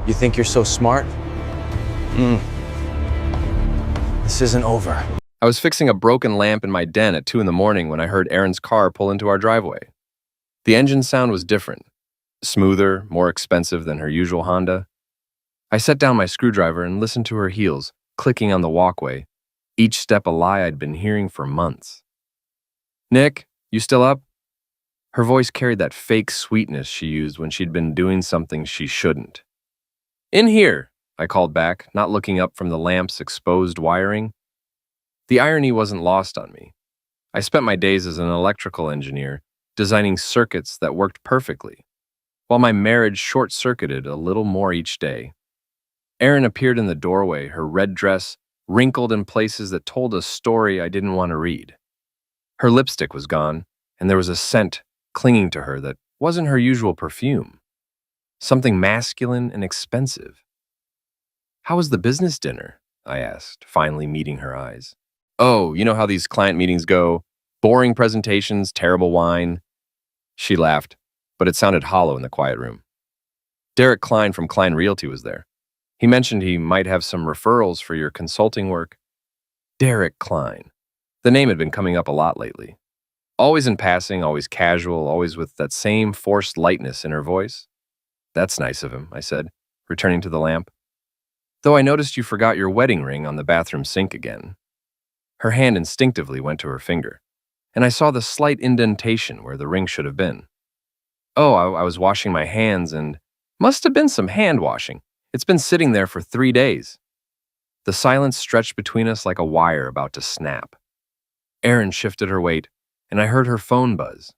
You think you're so smart? Mm. This isn't over. I was fixing a broken lamp in my den at 2 in the morning when I heard Erin's car pull into our driveway. The engine sound was different, smoother, more expensive than her usual Honda. I set down my screwdriver and listened to her heels, clicking on the walkway, each step a lie I'd been hearing for months. "Nick, you still up?" Her voice carried that fake sweetness she used when she'd been doing something she shouldn't. "In here," I called back, not looking up from the lamp's exposed wiring. The irony wasn't lost on me. I spent my days as an electrical engineer, designing circuits that worked perfectly, while my marriage short-circuited a little more each day. Erin appeared in the doorway, her red dress wrinkled in places that told a story I didn't want to read. Her lipstick was gone, and there was a scent clinging to her that wasn't her usual perfume. Something masculine and expensive. "How was the business dinner?" I asked, finally meeting her eyes. "Oh, you know how these client meetings go. Boring presentations, terrible wine." She laughed, but it sounded hollow in the quiet room. "Derek Klein from Klein Realty was there. He mentioned he might have some referrals for your consulting work." Derek Klein. The name had been coming up a lot lately. Always in passing, always casual, always with that same forced lightness in her voice. "That's nice of him," I said, returning to the lamp. "Though I noticed you forgot your wedding ring on the bathroom sink again." Her hand instinctively went to her finger, and I saw the slight indentation where the ring should have been. "Oh, I was washing my hands and must have been some hand washing. It's been sitting there for 3 days." The silence stretched between us like a wire about to snap. Erin shifted her weight, and I heard her phone buzz.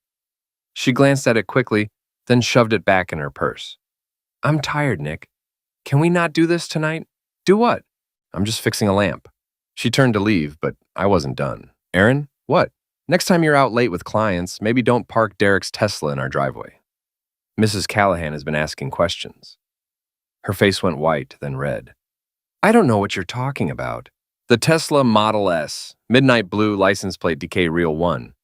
She glanced at it quickly, then shoved it back in her purse. "I'm tired, Nick. Can we not do this tonight?" "Do what?" "I'm just fixing a lamp." She turned to leave, but I wasn't done. "Erin, what?" "Next time you're out late with clients, maybe don't park Derek's Tesla in our driveway. Mrs. Callahan has been asking questions." Her face went white, then red. "I don't know what you're talking about." "The Tesla Model S, midnight blue, license plate DK Real 1.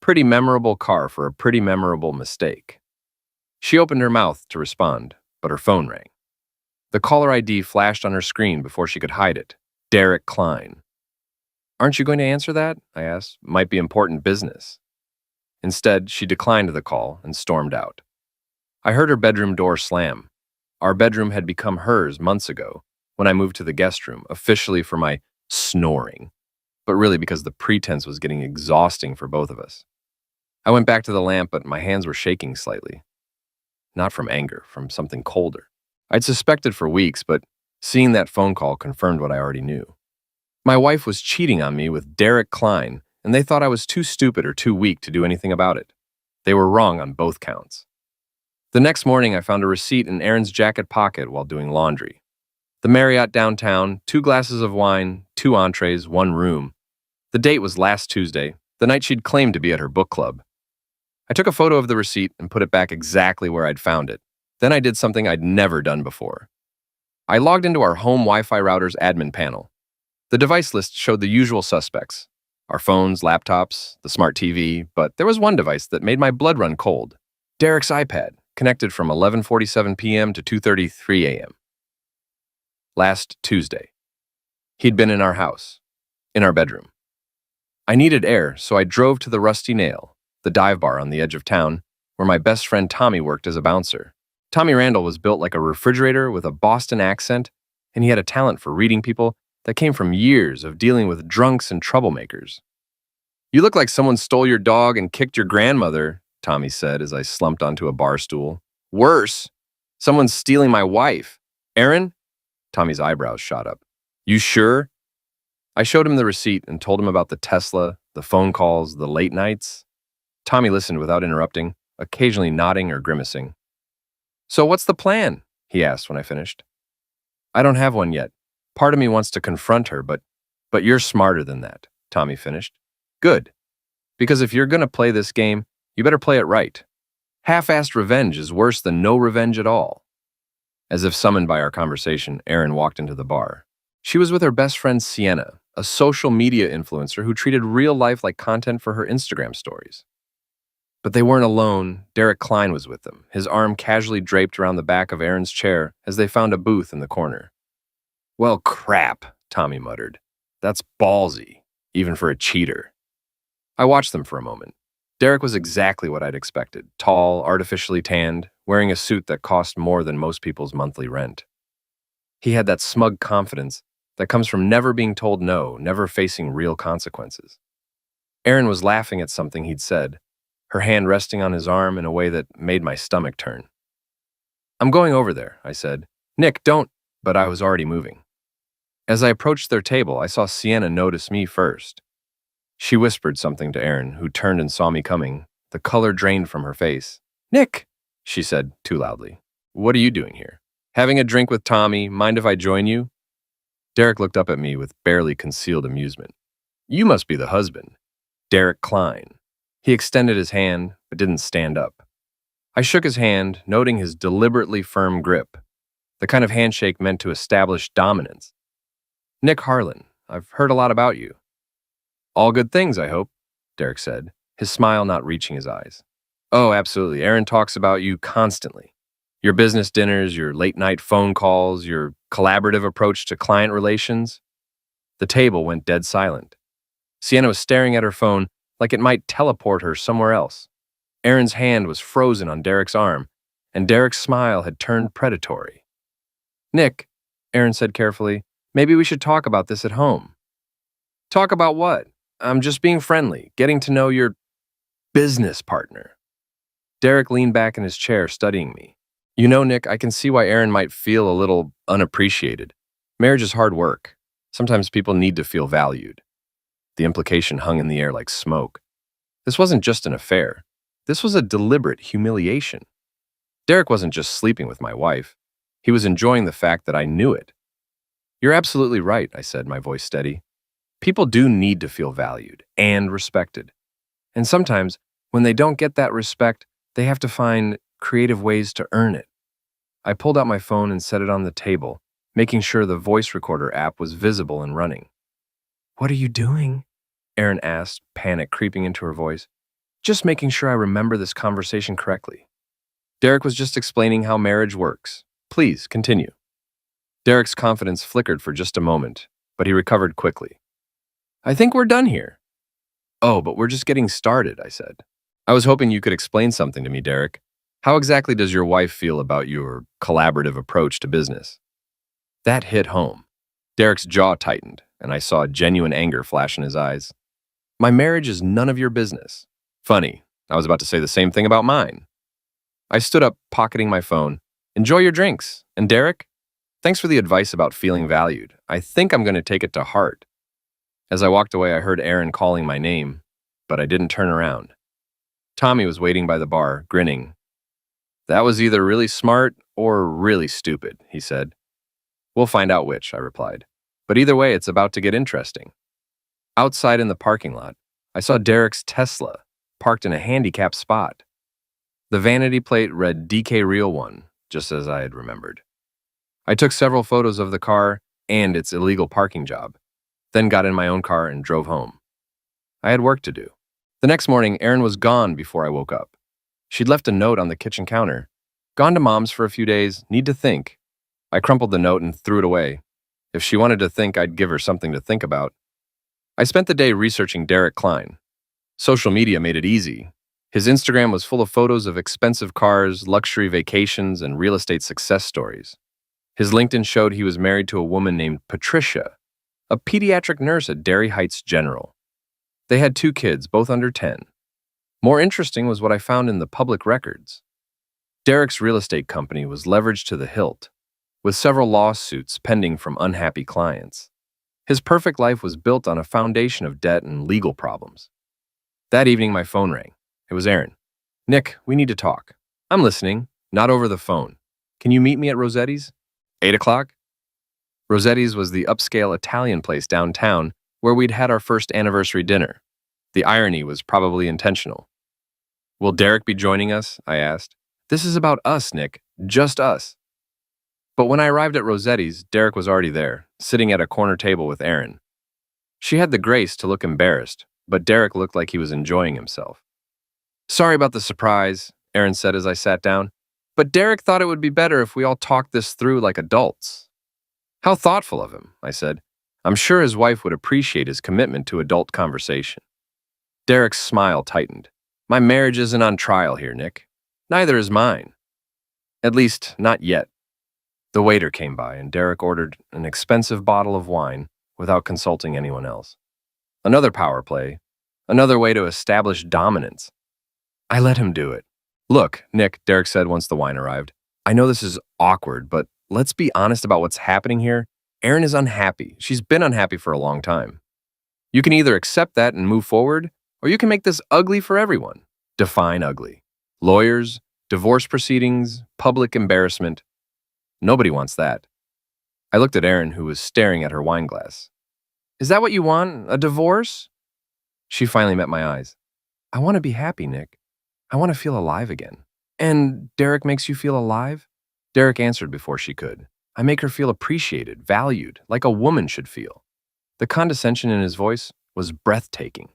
Pretty memorable car for a pretty memorable mistake." She opened her mouth to respond, but her phone rang. The caller ID flashed on her screen before she could hide it. Derek Klein. "Aren't you going to answer that?" I asked. "Might be important business." Instead, she declined the call and stormed out. I heard her bedroom door slam. Our bedroom had become hers months ago when I moved to the guest room, officially for my snoring, but really because the pretense was getting exhausting for both of us. I went back to the lamp, but my hands were shaking slightly. Not from anger, from something colder. I'd suspected for weeks, but seeing that phone call confirmed what I already knew. My wife was cheating on me with Derek Klein, and they thought I was too stupid or too weak to do anything about it. They were wrong on both counts. The next morning, I found a receipt in Erin's jacket pocket while doing laundry. The Marriott downtown, 2 glasses of wine, 2 entrees, 1 room. The date was last Tuesday, the night she'd claimed to be at her book club. I took a photo of the receipt and put it back exactly where I'd found it. Then I did something I'd never done before. I logged into our home Wi-Fi router's admin panel. The device list showed the usual suspects: our phones, laptops, the smart TV, but there was one device that made my blood run cold. Derek's iPad, connected from 11:47 p.m. to 2:33 a.m. Last Tuesday. He'd been in our house, in our bedroom. I needed air, so I drove to the Rusty Nail, the dive bar on the edge of town, where my best friend Tommy worked as a bouncer. Tommy Randall was built like a refrigerator with a Boston accent, and he had a talent for reading people that came from years of dealing with drunks and troublemakers. "You look like someone stole your dog and kicked your grandmother," Tommy said as I slumped onto a bar stool. "Worse, someone's stealing my wife." "Erin?" Tommy's eyebrows shot up. "You sure?" I showed him the receipt and told him about the Tesla, the phone calls, the late nights. Tommy listened without interrupting, occasionally nodding or grimacing. "So what's the plan?" he asked when I finished. "I don't have one yet. Part of me wants to confront her, but you're smarter than that," Tommy finished. "Good. Because if you're going to play this game, you better play it right. Half-assed revenge is worse than no revenge at all." As if summoned by our conversation, Erin walked into the bar. She was with her best friend Sienna, a social media influencer who treated real life like content for her Instagram stories. But they weren't alone. Derek Klein was with them, his arm casually draped around the back of Aaron's chair as they found a booth in the corner. "Well, crap," Tommy muttered. "That's ballsy, even for a cheater." I watched them for a moment. Derek was exactly what I'd expected, tall, artificially tanned, wearing a suit that cost more than most people's monthly rent. He had that smug confidence that comes from never being told no, never facing real consequences. Erin was laughing at something he'd said, her hand resting on his arm in a way that made my stomach turn. "I'm going over there," I said. "Nick, don't," but I was already moving. As I approached their table, I saw Sienna notice me first. She whispered something to Erin, who turned and saw me coming. The color drained from her face. "Nick," she said too loudly. "What are you doing here? Having a drink with Tommy, mind if I join you?" Derek looked up at me with barely concealed amusement. "You must be the husband, Derek Klein." He extended his hand, but didn't stand up. I shook his hand, noting his deliberately firm grip, the kind of handshake meant to establish dominance. "Nick Harlan, I've heard a lot about you." "All good things, I hope," Derek said, his smile not reaching his eyes. "Oh, absolutely. Erin talks about you constantly. Your business dinners, your late-night phone calls, your collaborative approach to client relations." The table went dead silent. Sienna was staring at her phone like it might teleport her somewhere else. Erin's hand was frozen on Derek's arm, and Derek's smile had turned predatory. "Nick," Erin said carefully, "maybe we should talk about this at home." "Talk about what?" "I'm just being friendly, getting to know your business partner." Derek leaned back in his chair, studying me. "You know, Nick, I can see why Erin might feel a little unappreciated. Marriage is hard work. Sometimes people need to feel valued." The implication hung in the air like smoke. This wasn't just an affair. This was a deliberate humiliation. Derek wasn't just sleeping with my wife. He was enjoying the fact that I knew it. "You're absolutely right," I said, my voice steady. "People do need to feel valued and respected. And sometimes, when they don't get that respect, they have to find creative ways to earn it." I pulled out my phone and set it on the table, making sure the voice recorder app was visible and running. "What are you doing?" Erin asked, panic creeping into her voice. "Just making sure I remember this conversation correctly." Derek was just explaining how marriage works. Please, continue. Derek's confidence flickered for just a moment, but he recovered quickly. "I think we're done here." "Oh, but we're just getting started," I said. "I was hoping you could explain something to me, Derek. How exactly does your wife feel about your collaborative approach to business?" That hit home. Derek's jaw tightened, and I saw genuine anger flash in his eyes. "My marriage is none of your business." Funny, I was about to say the same thing about mine. I stood up, pocketing my phone. "Enjoy your drinks. And Derek, thanks for the advice about feeling valued. I think I'm going to take it to heart." As I walked away, I heard Erin calling my name, but I didn't turn around. Tommy was waiting by the bar, grinning. "That was either really smart or really stupid," he said. "We'll find out which," I replied. "But either way, it's about to get interesting." Outside in the parking lot, I saw Derek's Tesla parked in a handicapped spot. The vanity plate read DK Real One, just as I had remembered. I took several photos of the car and its illegal parking job, then got in my own car and drove home. I had work to do. The next morning, Erin was gone before I woke up. She'd left a note on the kitchen counter. "Gone to Mom's for a few days, need to think." I crumpled the note and threw it away. If she wanted to think, I'd give her something to think about. I spent the day researching Derek Klein. Social media made it easy. His Instagram was full of photos of expensive cars, luxury vacations, and real estate success stories. His LinkedIn showed he was married to a woman named Patricia, a pediatric nurse at Derry Heights General. They had 2 kids, both under 10. More interesting was what I found in the public records. Derek's real estate company was leveraged to the hilt, with several lawsuits pending from unhappy clients. His perfect life was built on a foundation of debt and legal problems. That evening, my phone rang. It was Erin. "Nick, we need to talk." "I'm listening, not over the phone. Can you meet me at Rossetti's?" 8 o'clock? Rossetti's was the upscale Italian place downtown where we'd had our first anniversary dinner. The irony was probably intentional. "Will Derek be joining us?" I asked. "This is about us, Nick. Just us." But when I arrived at Rossetti's, Derek was already there, sitting at a corner table with Erin. She had the grace to look embarrassed, but Derek looked like he was enjoying himself. Sorry about the surprise, Aaron said as I sat down, but Derek thought it would be better if we all talked this through like adults. How thoughtful of him, I said. I'm sure his wife would appreciate his commitment to adult conversation. Derek's smile tightened. My marriage isn't on trial here, Nick. Neither is mine. At least, not yet. The waiter came by and Derek ordered an expensive bottle of wine without consulting anyone else. Another power play, another way to establish dominance. I let him do it. Look, Nick, Derek said once the wine arrived. I know this is awkward, but let's be honest about what's happening here. Erin is unhappy. She's been unhappy for a long time. You can either accept that and move forward, or you can make this ugly for everyone. Define ugly. Lawyers, divorce proceedings, public embarrassment. Nobody wants that. I looked at Erin, who was staring at her wine glass. Is that what you want? A divorce? She finally met my eyes. I want to be happy, Nick. I want to feel alive again. And Derek makes you feel alive? Derek answered before she could. I make her feel appreciated, valued, like a woman should feel. The condescension in his voice was breathtaking.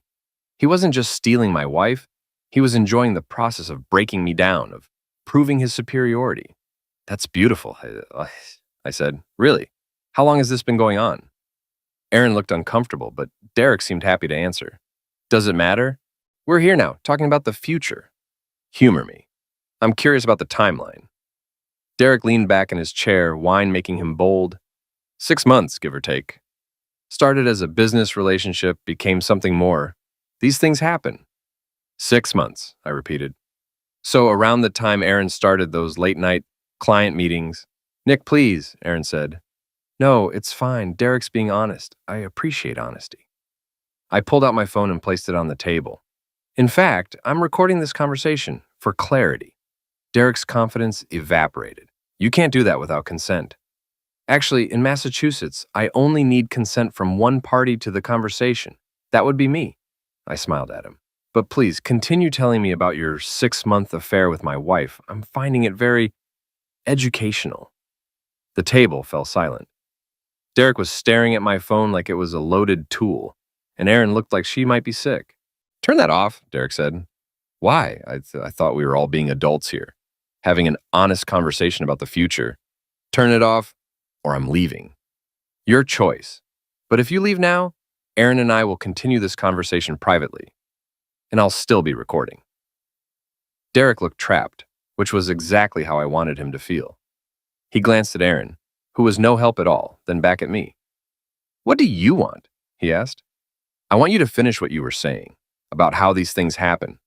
He wasn't just stealing my wife, he was enjoying the process of breaking me down, of proving his superiority. That's beautiful, I said. Really? How long has this been going on? Erin looked uncomfortable, but Derek seemed happy to answer. Does it matter? We're here now, talking about the future. Humor me. I'm curious about the timeline. Derek leaned back in his chair, wine making him bold. 6 months, give or take. Started as a business relationship, became something more. These things happen. 6 months, I repeated. So around the time Erin started those late-night client meetings, Nick, please, Erin said. No, it's fine. Derek's being honest. I appreciate honesty. I pulled out my phone and placed it on the table. In fact, I'm recording this conversation for clarity. Derek's confidence evaporated. You can't do that without consent. Actually, in Massachusetts, I only need consent from one party to the conversation. That would be me. I smiled at him. But please, continue telling me about your 6-month affair with my wife. I'm finding it very educational. The table fell silent. Derek was staring at my phone like it was a loaded tool, and Erin looked like she might be sick. Turn that off, Derek said. Why? I thought we were all being adults here, having an honest conversation about the future. Turn it off, or I'm leaving. Your choice. But if you leave now, Erin and I will continue this conversation privately, and I'll still be recording. Derek looked trapped, which was exactly how I wanted him to feel. He glanced at Erin, who was no help at all, then back at me. What do you want? He asked. I want you to finish what you were saying, about how these things happen,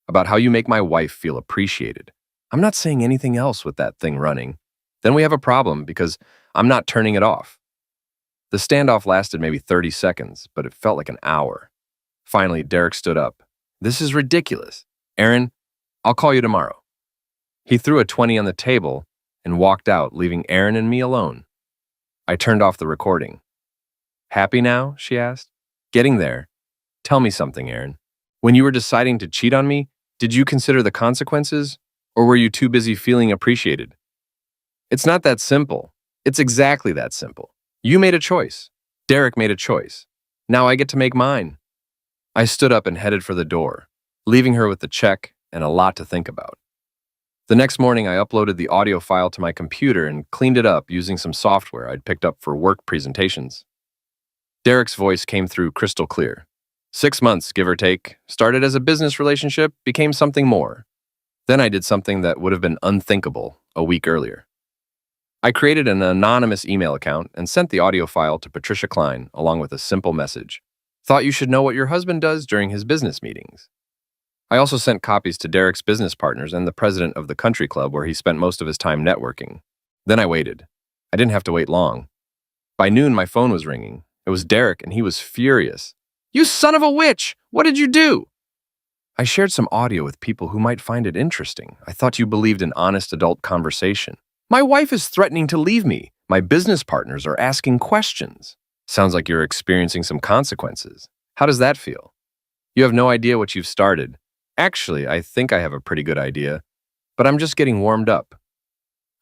about how you make my wife feel appreciated. I'm not saying anything else with that thing running. Then we have a problem because I'm not turning it off. The standoff lasted maybe 30 seconds, but it felt like an hour. Finally, Derek stood up. This is ridiculous. Erin, I'll call you tomorrow. He threw a 20 on the table and walked out, leaving Erin and me alone. I turned off the recording. Happy now? She asked. Getting there. Tell me something, Erin. When you were deciding to cheat on me, did you consider the consequences, or were you too busy feeling appreciated? It's not that simple. It's exactly that simple. You made a choice. Derek made a choice. Now I get to make mine. I stood up and headed for the door, leaving her with the check and a lot to think about. The next morning, I uploaded the audio file to my computer and cleaned it up using some software I'd picked up for work presentations. Derek's voice came through crystal clear. 6 months, give or take, started as a business relationship, became something more. Then I did something that would have been unthinkable a week earlier. I created an anonymous email account and sent the audio file to Patricia Klein along with a simple message. Thought you should know what your husband does during his business meetings. I also sent copies to Derek's business partners and the president of the country club where he spent most of his time networking. Then I waited. I didn't have to wait long. By noon, my phone was ringing. It was Derek, and he was furious. You son of a witch! What did you do? I shared some audio with people who might find it interesting. I thought you believed in honest adult conversation. My wife is threatening to leave me. My business partners are asking questions. Sounds like you're experiencing some consequences. How does that feel? You have no idea what you've started. Actually, I think I have a pretty good idea, but I'm just getting warmed up.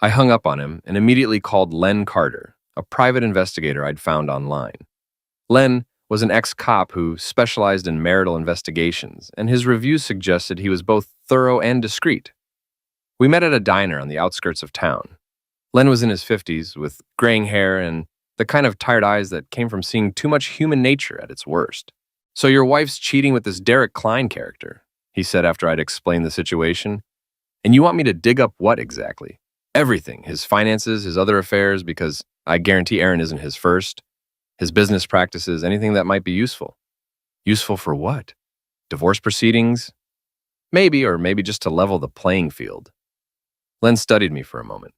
I hung up on him and immediately called Len Carter, a private investigator I'd found online. Len was an ex-cop who specialized in marital investigations, and his reviews suggested he was both thorough, and discreet. We met at a diner on the outskirts of town. Len was in his 50s, with graying hair and the kind of tired eyes that came from seeing too much human nature at its worst. "So your wife's cheating with this Derek Klein character," he said after I'd explained the situation. "And you want me to dig up what exactly?" "Everything. His finances, his other affairs, because I guarantee Aaron isn't his first. His business practices, anything that might be useful." "Useful for what? Divorce proceedings?" "Maybe, or maybe just to level the playing field." Len studied me for a moment.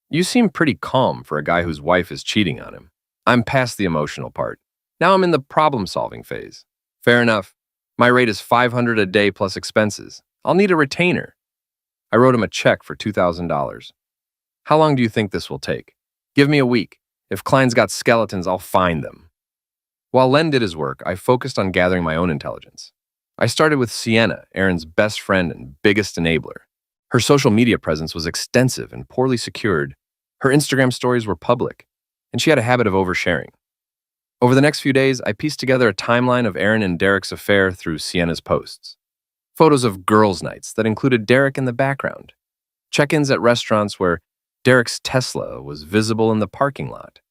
"You seem pretty calm for a guy whose wife is cheating on him." "I'm past the emotional part. Now I'm in the problem-solving phase." "Fair enough. My rate is $500 a day plus expenses. I'll need a retainer." I wrote him a check for $2,000. "How long do you think this will take?" "Give me a week. If Klein's got skeletons, I'll find them." While Len did his work, I focused on gathering my own intelligence. I started with Sienna, Aaron's best friend and biggest enabler. Her social media presence was extensive and poorly secured. Her Instagram stories were public, and she had a habit of oversharing. Over the next few days, I pieced together a timeline of Aaron and Derek's affair through Sienna's posts. Photos of girls' nights that included Derek in the background. Check-ins at restaurants where Derek's Tesla was visible in the parking lot.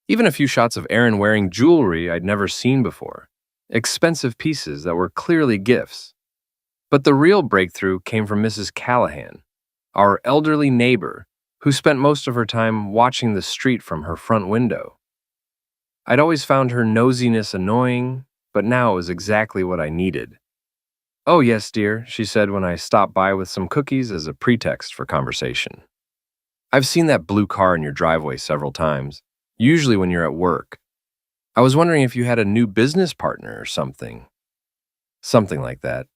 Even a few shots of Aaron wearing jewelry I'd never seen before. Expensive pieces that were clearly gifts. But the real breakthrough came from Mrs. Callahan, our elderly neighbor, who spent most of her time watching the street from her front window. I'd always found her nosiness annoying, but now it was exactly what I needed. "Oh, yes, dear," she said when I stopped by with some cookies as a pretext for conversation. "I've seen that blue car in your driveway several times, usually when you're at work. I was wondering if you had a new business partner or something." "Something like that.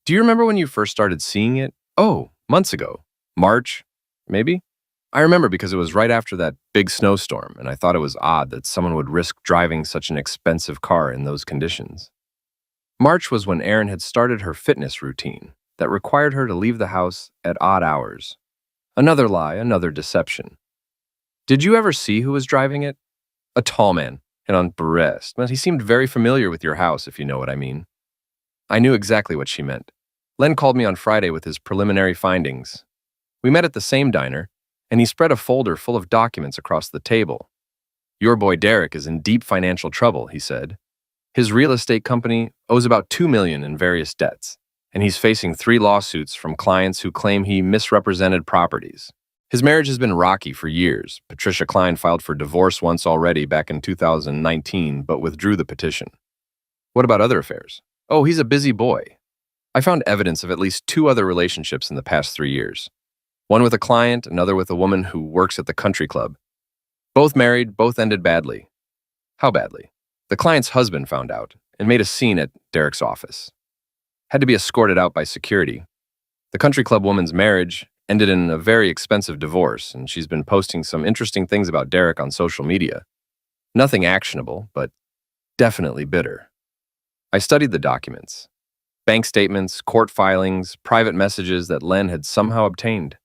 Do you remember when you first started seeing it?" "Oh, months ago. March, maybe?" "I remember because it was right after that big snowstorm, and I thought it was odd that someone would risk driving such an expensive car in those conditions." March was when Erin had started her fitness routine that required her to leave the house at odd hours. Another lie, another deception. "Did you ever see who was driving it?" "A tall man, and on breast, but he seemed very familiar with your house, if you know what I mean." I knew exactly what she meant. Len called me on Friday with his preliminary findings. We met at the same diner, and he spread a folder full of documents across the table. "Your boy Derek is in deep financial trouble," he said. "His real estate company owes about $2 million in various debts, and he's facing 3 lawsuits from clients who claim he misrepresented properties. His marriage has been rocky for years. Patricia Klein filed for divorce once already back in 2019, but withdrew the petition." "What about other affairs?" "Oh, he's a busy boy." I found evidence of at least 2 other relationships in the past 3 years. One with a client, another with a woman who works at the country club. Both married, both ended badly. "How badly?" "The client's husband found out and made a scene at Derek's office. Had to be escorted out by security. The country club woman's marriage ended in a very expensive divorce, and she's been posting some interesting things about Derek on social media. Nothing actionable, but definitely bitter." I studied the documents. Bank statements, court filings, private messages that Len had somehow obtained.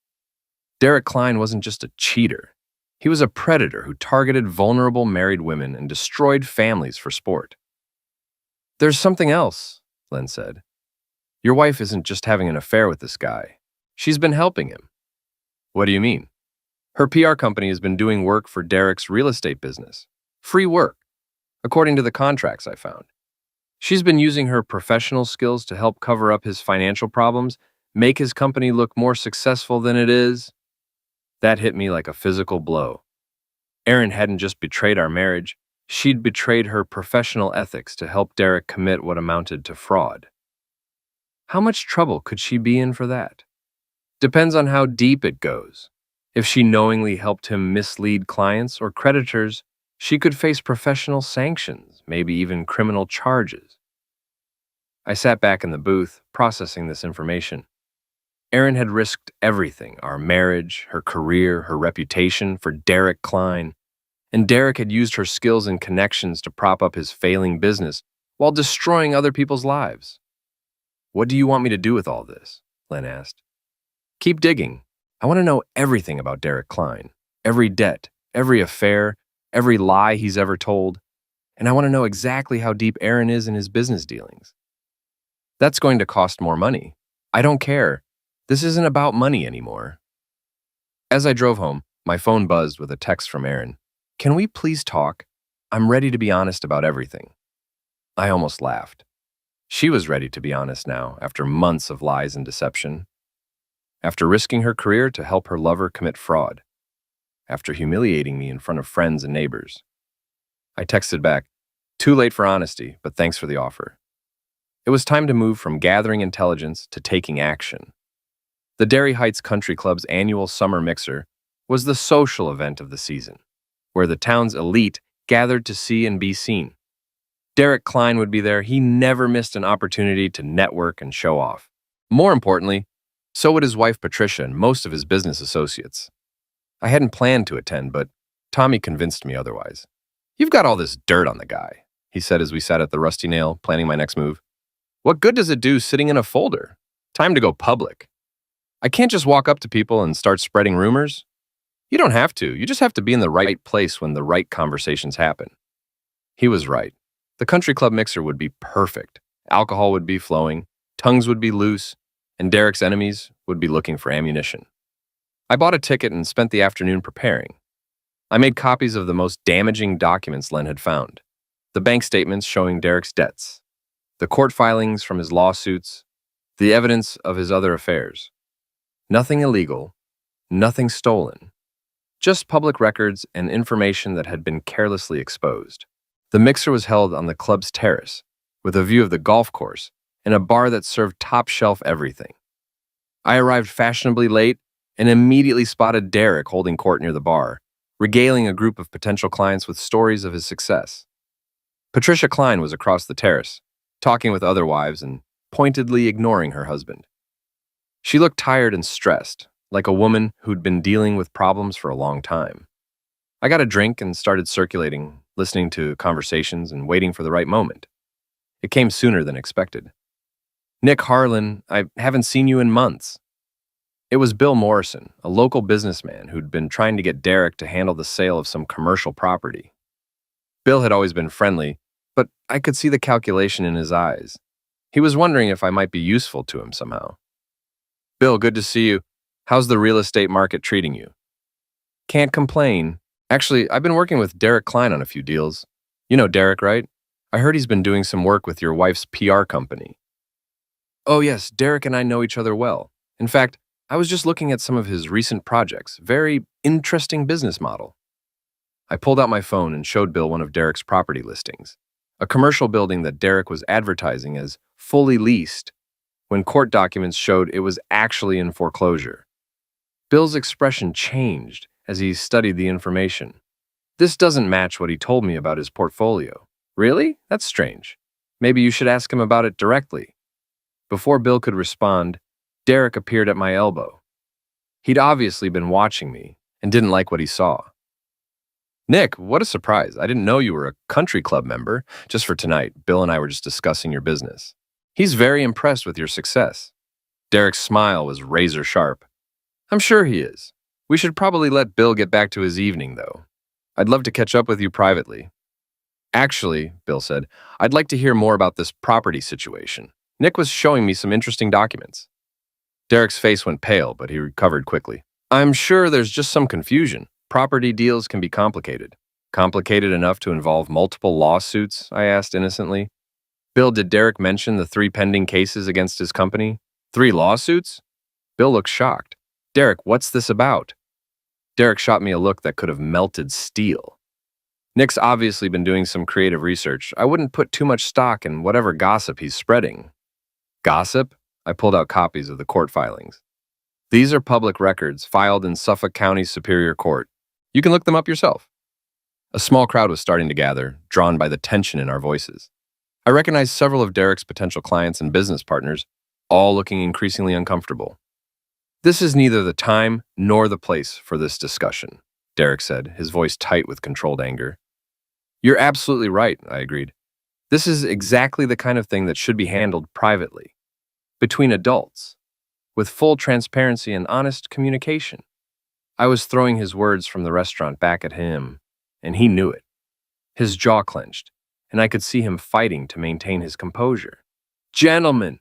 Derek Klein wasn't just a cheater. He was a predator who targeted vulnerable married women and destroyed families for sport. "There's something else," Len said. "Your wife isn't just having an affair with this guy. She's been helping him." "What do you mean?" "Her PR company has been doing work for Derek's real estate business. Free work, according to the contracts I found. She's been using her professional skills to help cover up his financial problems, make his company look more successful than it is." That hit me like a physical blow. Erin hadn't just betrayed our marriage, she'd betrayed her professional ethics to help Derek commit what amounted to fraud. How much trouble could she be in for that? Depends on how deep it goes. If she knowingly helped him mislead clients or creditors, she could face professional sanctions, maybe even criminal charges. I sat back in the booth, processing this information. Erin had risked everything, our marriage, her career, her reputation, for Derek Klein. And Derek had used her skills and connections to prop up his failing business while destroying other people's lives. "What do you want me to do with all this?" Len asked. "Keep digging. I want to know everything about Derek Klein. Every debt, every affair, every lie he's ever told. And I want to know exactly how deep Erin is in his business dealings." "That's going to cost more money." I don't care. This isn't about money anymore. As I drove home, my phone buzzed with a text from Erin. Can we please talk? I'm ready to be honest about everything. I almost laughed. She was ready to be honest now, after months of lies and deception. After risking her career to help her lover commit fraud. After humiliating me in front of friends and neighbors. I texted back, too late for honesty, but thanks for the offer. It was time to move from gathering intelligence to taking action. The Derry Heights Country Club's annual summer mixer was the social event of the season, where the town's elite gathered to see and be seen. Derek Klein would be there. He never missed an opportunity to network and show off. More importantly, so would his wife Patricia and most of his business associates. I hadn't planned to attend, but Tommy convinced me otherwise. You've got all this dirt on the guy, he said as we sat at the Rusty Nail, planning my next move. What good does it do sitting in a folder? Time to go public. I can't just walk up to people and start spreading rumors. You don't have to. You just have to be in the right place when the right conversations happen. He was right. The country club mixer would be perfect. Alcohol would be flowing, tongues would be loose, and Derek's enemies would be looking for ammunition. I bought a ticket and spent the afternoon preparing. I made copies of the most damaging documents Len had found. The bank statements showing Derek's debts, the court filings from his lawsuits, the evidence of his other affairs. Nothing illegal, nothing stolen, just public records and information that had been carelessly exposed. The mixer was held on the club's terrace, with a view of the golf course and a bar that served top-shelf everything. I arrived fashionably late and immediately spotted Derek holding court near the bar, regaling a group of potential clients with stories of his success. Patricia Klein was across the terrace, talking with other wives and pointedly ignoring her husband. She looked tired and stressed, like a woman who'd been dealing with problems for a long time. I got a drink and started circulating, listening to conversations and waiting for the right moment. It came sooner than expected. Nick Harlan, I haven't seen you in months. It was Bill Morrison, a local businessman who'd been trying to get Derek to handle the sale of some commercial property. Bill had always been friendly, but I could see the calculation in his eyes. He was wondering if I might be useful to him somehow. Bill, good to see you. How's the real estate market treating you? Can't complain. Actually, I've been working with Derek Klein on a few deals. You know Derek, right? I heard he's been doing some work with your wife's PR company. Oh yes, Derek and I know each other well. In fact, I was just looking at some of his recent projects. Very interesting business model. I pulled out my phone and showed Bill one of Derek's property listings. A commercial building that Derek was advertising as fully leased, when court documents showed it was actually in foreclosure. Bill's expression changed as he studied the information. This doesn't match what he told me about his portfolio. Really? That's strange. Maybe you should ask him about it directly. Before Bill could respond, Derek appeared at my elbow. He'd obviously been watching me and didn't like what he saw. Nick, what a surprise. I didn't know you were a country club member. Just for tonight, Bill and I were just discussing your business. He's very impressed with your success. Derek's smile was razor sharp. I'm sure he is. We should probably let Bill get back to his evening, though. I'd love to catch up with you privately. Actually, Bill said, I'd like to hear more about this property situation. Nick was showing me some interesting documents. Derek's face went pale, but he recovered quickly. I'm sure there's just some confusion. Property deals can be complicated. Complicated enough to involve multiple lawsuits? I asked innocently. Bill, did Derek mention the 3 pending cases against his company? 3 lawsuits? Bill looked shocked. Derek, what's this about? Derek shot me a look that could have melted steel. Nick's obviously been doing some creative research. I wouldn't put too much stock in whatever gossip he's spreading. Gossip? I pulled out copies of the court filings. These are public records filed in Suffolk County Superior Court. You can look them up yourself. A small crowd was starting to gather, drawn by the tension in our voices. I recognized several of Derek's potential clients and business partners, all looking increasingly uncomfortable. This is neither the time nor the place for this discussion, Derek said, his voice tight with controlled anger. You're absolutely right, I agreed. This is exactly the kind of thing that should be handled privately, between adults, with full transparency and honest communication. I was throwing his words from the restaurant back at him, and he knew it. His jaw clenched, and I could see him fighting to maintain his composure. Gentlemen,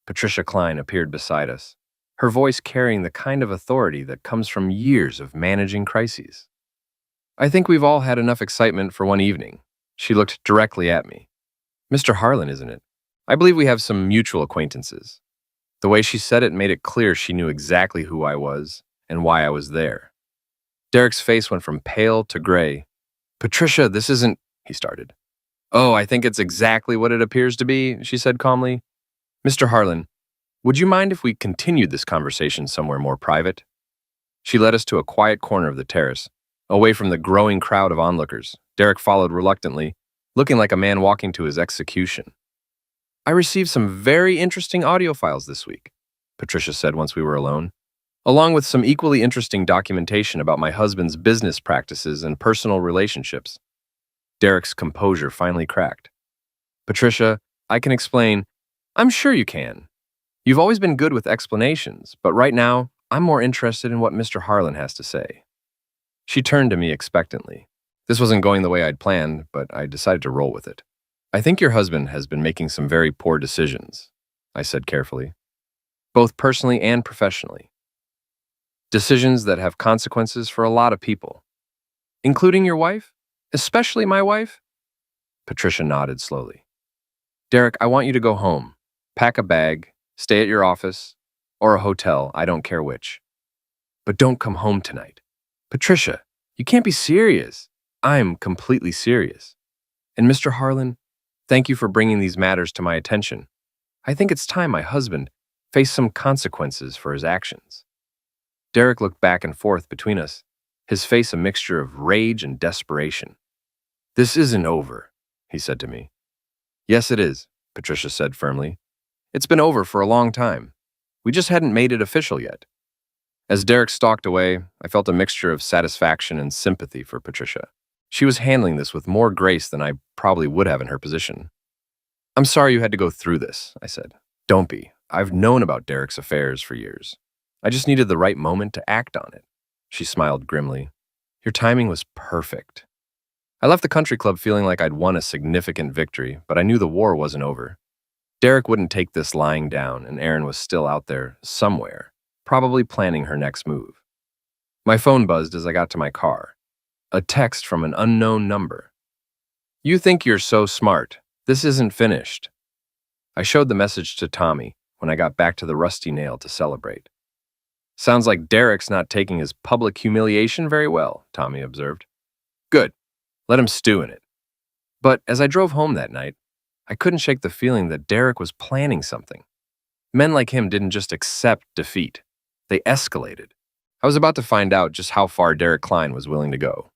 Patricia Klein appeared beside us, her voice carrying the kind of authority that comes from years of managing crises. I think we've all had enough excitement for one evening. She looked directly at me. Mr. Harlan, isn't it? I believe we have some mutual acquaintances. The way she said it made it clear she knew exactly who I was and why I was there. Derek's face went from pale to gray. Patricia, this isn't, he started. Oh, I think it's exactly what it appears to be, she said calmly. Mr. Harlan, would you mind if we continued this conversation somewhere more private? She led us to a quiet corner of the terrace, away from the growing crowd of onlookers. Derek followed reluctantly, looking like a man walking to his execution. I received some very interesting audio files this week, Patricia said once we were alone, along with some equally interesting documentation about my husband's business practices and personal relationships. Derek's composure finally cracked. Patricia, I can explain. I'm sure you can. You've always been good with explanations, but right now, I'm more interested in what Mr. Harlan has to say. She turned to me expectantly. This wasn't going the way I'd planned, but I decided to roll with it. I think your husband has been making some very poor decisions, I said carefully, both personally and professionally. Decisions that have consequences for a lot of people, including your wife, especially my wife. Patricia nodded slowly. Derek, I want you to go home, pack a bag, stay at your office, or a hotel, I don't care which. But don't come home tonight. Patricia, you can't be serious. I'm completely serious. And Mr. Harlan, thank you for bringing these matters to my attention. I think it's time my husband faced some consequences for his actions. Derek looked back and forth between us, his face a mixture of rage and desperation. This isn't over, he said to me. Yes, it is, Patricia said firmly. It's been over for a long time. We just hadn't made it official yet. As Derek stalked away, I felt a mixture of satisfaction and sympathy for Patricia. She was handling this with more grace than I probably would have in her position. I'm sorry you had to go through this, I said. Don't be. I've known about Derek's affairs for years. I just needed the right moment to act on it. She smiled grimly. Your timing was perfect. I left the country club feeling like I'd won a significant victory, but I knew the war wasn't over. Derek wouldn't take this lying down, and Erin was still out there, somewhere, probably planning her next move. My phone buzzed as I got to my car. A text from an unknown number. You think you're so smart. This isn't finished. I showed the message to Tommy when I got back to the Rusty Nail to celebrate. Sounds like Derek's not taking his public humiliation very well, Tommy observed. Good. Let him stew in it. But as I drove home that night, I couldn't shake the feeling that Derek was planning something. Men like him didn't just accept defeat. They escalated. I was about to find out just how far Derek Klein was willing to go.